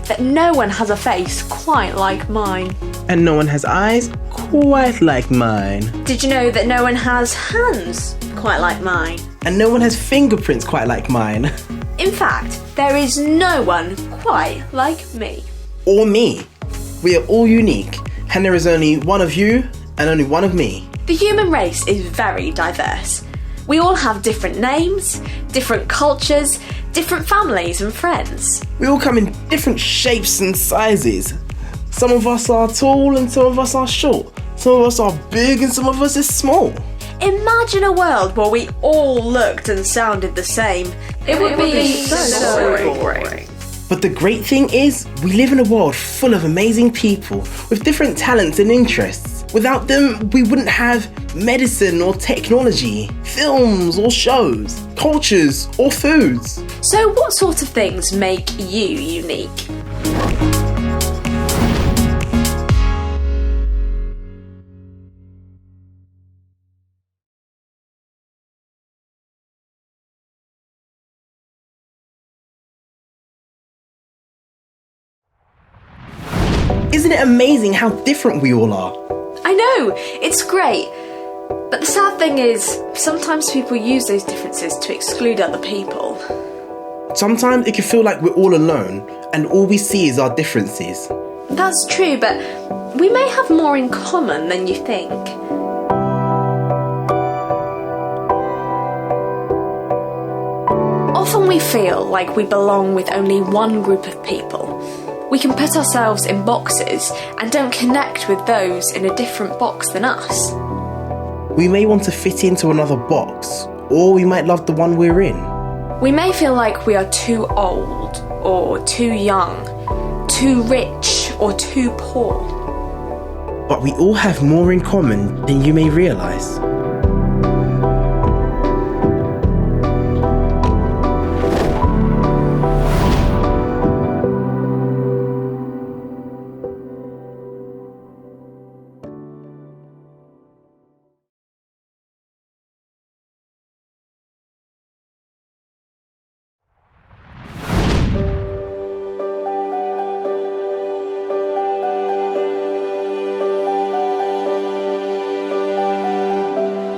that no one has a face quite like mine? And no one has eyes quite like mine. Did you know that no one has hands quite like mine? And no one has fingerprints quite like mine. In fact, there is no one quite like me. Or me. We are all unique, and there is only one of you and only one of me. The human race is very diverse. We all have different names, different cultures, different families and friends. We all come in different shapes and sizes. Some of us are tall and some of us are short. Some of us are big and some of us are small. Imagine a world where we all looked and sounded the same. It would be so boring. But the great thing is, we live in a world full of amazing people with different talents and interests. Without them, we wouldn't have medicine or technology, films or shows, cultures or foods. So what sort of things make you unique? Isn't it amazing how different we all are? I know, it's great. But the sad thing is, sometimes people use those differences to exclude other people. Sometimes it can feel like we're all alone and all we see is our differences. That's true, but we may have more in common than you think. Often we feel like we belong with only one group of people. We can put ourselves in boxes and don't connect with those in a different box than us. We may want to fit into another box, or we might love the one we're in. We may feel like we are too old or too young, too rich or too poor. But we all have more in common than you may realise.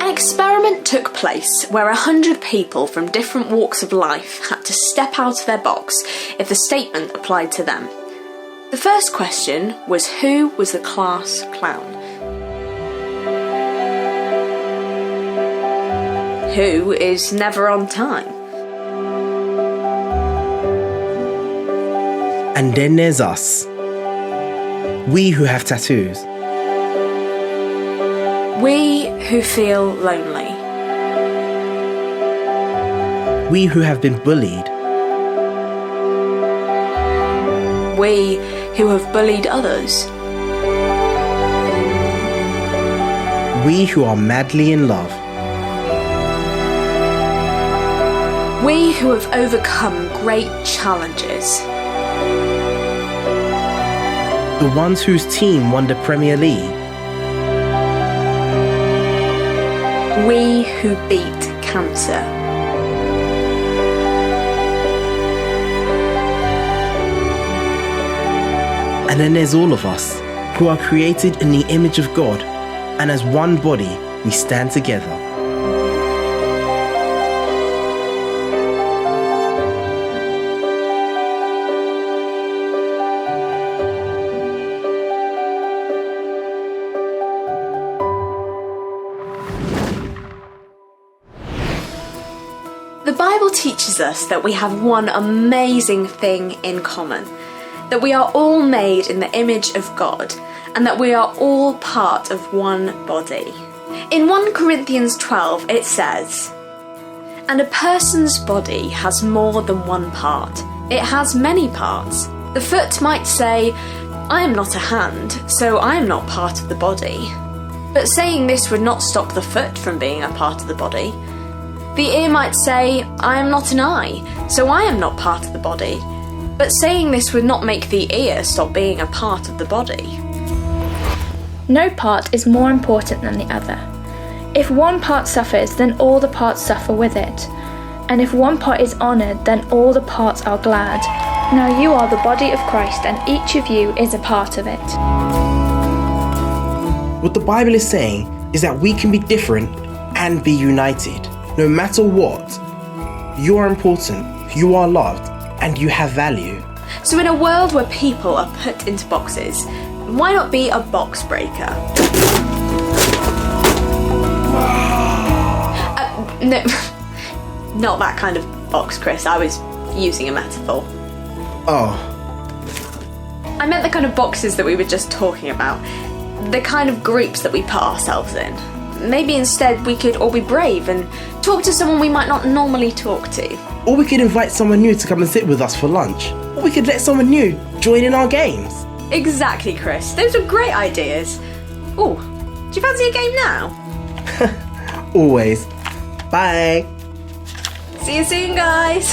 Experiment took place where 100 people from different walks of life had to step out of their box if the statement applied to them. The first question was, who was the class clown? Who is never on time? And then there's us. We who have tattoos. We who feel lonely. We who have been bullied. We who have bullied others. We who are madly in love. We who have overcome great challenges. The ones whose team won the Premier League. We who beat cancer. And then there's all of us, who are created in the image of God, and as one body, we stand together. The Bible teaches us that we have one amazing thing in common, that we are all made in the image of God, and that we are all part of one body. In 1 Corinthians 12 it says, "And a person's body has more than one part. It has many parts. The foot might say, 'I am not a hand, so I am not part of the body.' But saying this would not stop the foot from being a part of the body. The ear might say, 'I am not an eye, so I am not part of the body.' But saying this would not make the ear stop being a part of the body." No part is more important than the other. If one part suffers, then all the parts suffer with it. And if one part is honoured, then all the parts are glad. Now you are the body of Christ, and each of you is a part of it. What the Bible is saying is that we can be different and be united. No matter what, you are important, you are loved, and you have value. So in a world where people are put into boxes, why not be a box breaker? No, not that kind of box, Chris. I was using a metaphor. Oh. I meant the kind of boxes that we were just talking about. The kind of groups that we put ourselves in. Maybe instead we could all be brave and talk to someone we might not normally talk to. Or we could invite someone new to come and sit with us for lunch. Or we could let someone new join in our games. Exactly, Chris. Those are great ideas. Oh, do you fancy a game now? Always. Bye. See you soon, guys.